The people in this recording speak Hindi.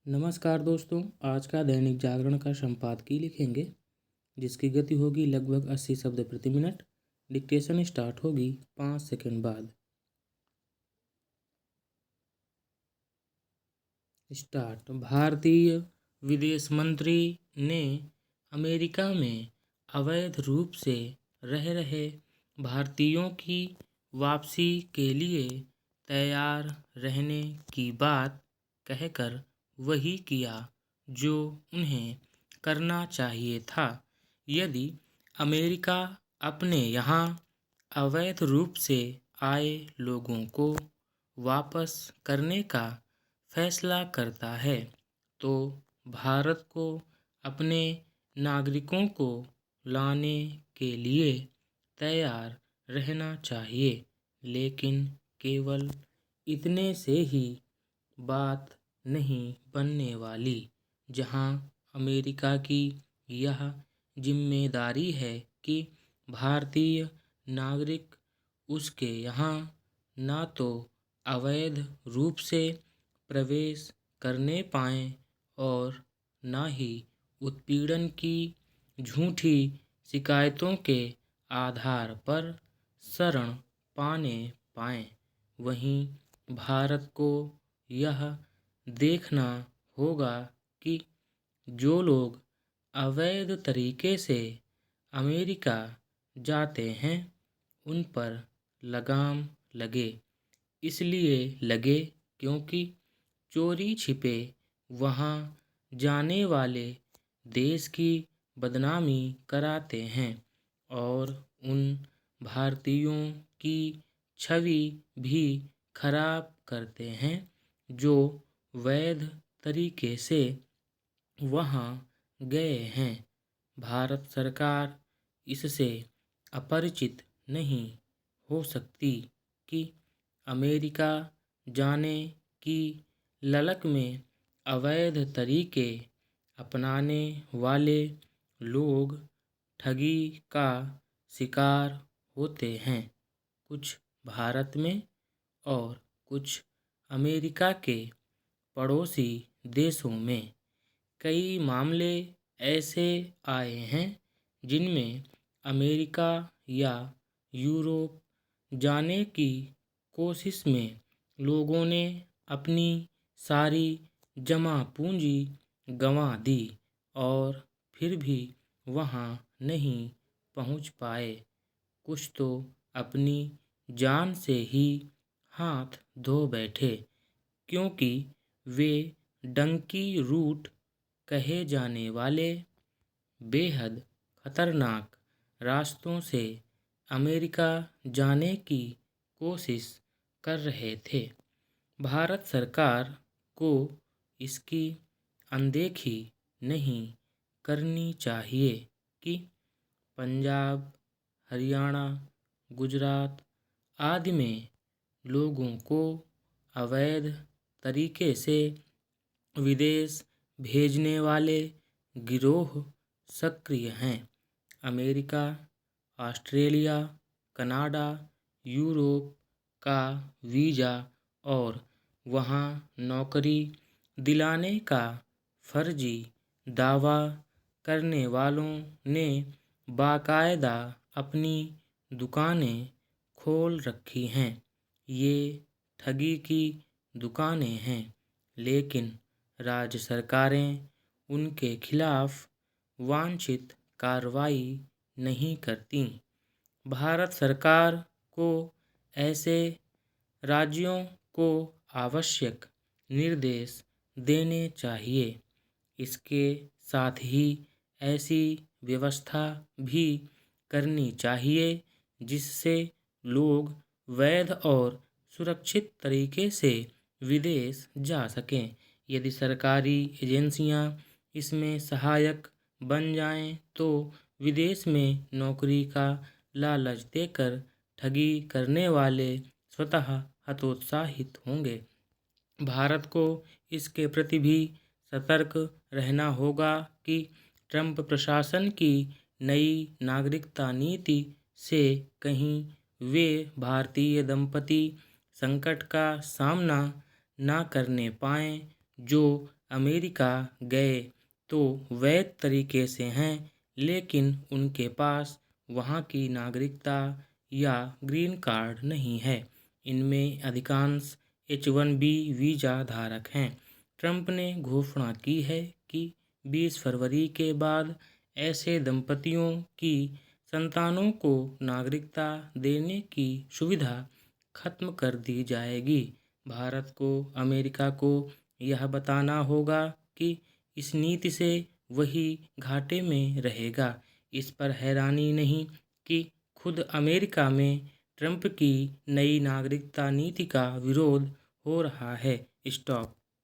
नमस्कार दोस्तों। आज का दैनिक जागरण का संपादकीय लिखेंगे जिसकी गति होगी लगभग 80 शब्द प्रति मिनट। डिक्टेशन स्टार्ट होगी 5 सेकंड बाद। स्टार्ट। भारतीय विदेश मंत्री ने अमेरिका में अवैध रूप से रह रहे भारतीयों की वापसी के लिए तैयार रहने की बात कहकर वही किया जो उन्हें करना चाहिए था। यदि अमेरिका अपने यहाँ अवैध रूप से आए लोगों को वापस करने का फैसला करता है तो भारत को अपने नागरिकों को लाने के लिए तैयार रहना चाहिए। लेकिन केवल इतने से ही बात नहीं बनने वाली। जहां अमेरिका की यह जिम्मेदारी है कि भारतीय नागरिक उसके यहाँ ना तो अवैध रूप से प्रवेश करने पाएं और ना ही उत्पीड़न की झूठी शिकायतों के आधार पर शरण पाने पाएं। वहीं भारत को यह देखना होगा कि जो लोग अवैध तरीके से अमेरिका जाते हैं उन पर लगाम लगे। इसलिए लगे क्योंकि चोरी छिपे वहाँ जाने वाले देश की बदनामी कराते हैं और उन भारतीयों की छवि भी खराब करते हैं जो वैध तरीके से वहाँ गए हैं। भारत सरकार इससे अपरिचित नहीं हो सकती कि अमेरिका जाने की ललक में अवैध तरीके अपनाने वाले लोग ठगी का शिकार होते हैं। कुछ भारत में और कुछ अमेरिका के पड़ोसी देशों में कई मामले ऐसे आए हैं जिनमें अमेरिका या यूरोप जाने की कोशिश में लोगों ने अपनी सारी जमा पूंजी गंवा दी और फिर भी वहां नहीं पहुंच पाए। कुछ तो अपनी जान से ही हाथ धो बैठे क्योंकि वे डंकी रूट कहे जाने वाले बेहद खतरनाक रास्तों से अमेरिका जाने की कोशिश कर रहे थे। भारत सरकार को इसकी अनदेखी नहीं करनी चाहिए कि पंजाब, हरियाणा, गुजरात आदि में लोगों को अवैध तरीके से विदेश भेजने वाले गिरोह सक्रिय हैं। अमेरिका, ऑस्ट्रेलिया, कनाडा, यूरोप का वीज़ा और वहाँ नौकरी दिलाने का फर्जी दावा करने वालों ने बाकायदा अपनी दुकानें खोल रखी हैं। ये ठगी की दुकानें हैं लेकिन राज्य सरकारें उनके खिलाफ वांछित कार्रवाई नहीं करती। भारत सरकार को ऐसे राज्यों को आवश्यक निर्देश देने चाहिए। इसके साथ ही ऐसी व्यवस्था भी करनी चाहिए जिससे लोग वैध और सुरक्षित तरीके से विदेश जा सकें। यदि सरकारी एजेंसियां इसमें सहायक बन जाएं तो विदेश में नौकरी का लालच देकर ठगी करने वाले स्वतः हतोत्साहित होंगे। भारत को इसके प्रति भी सतर्क रहना होगा कि ट्रंप प्रशासन की नई नागरिकता नीति से कहीं वे भारतीय दंपति संकट का सामना ना करने पाएं जो अमेरिका गए तो वैध तरीके से हैं, लेकिन उनके पास वहाँ की नागरिकता या ग्रीन कार्ड नहीं है। इनमें अधिकांश H-1B वीज़ा धारक हैं। ट्रंप ने घोषणा की है कि 20 फरवरी के बाद ऐसे दंपतियों की संतानों को नागरिकता देने की सुविधा खत्म कर दी जाएगी। भारत को अमेरिका को यह बताना होगा कि इस नीति से वही घाटे में रहेगा। इस पर हैरानी नहीं कि खुद अमेरिका में ट्रंप की नई नागरिकता नीति का विरोध हो रहा है। स्टॉप।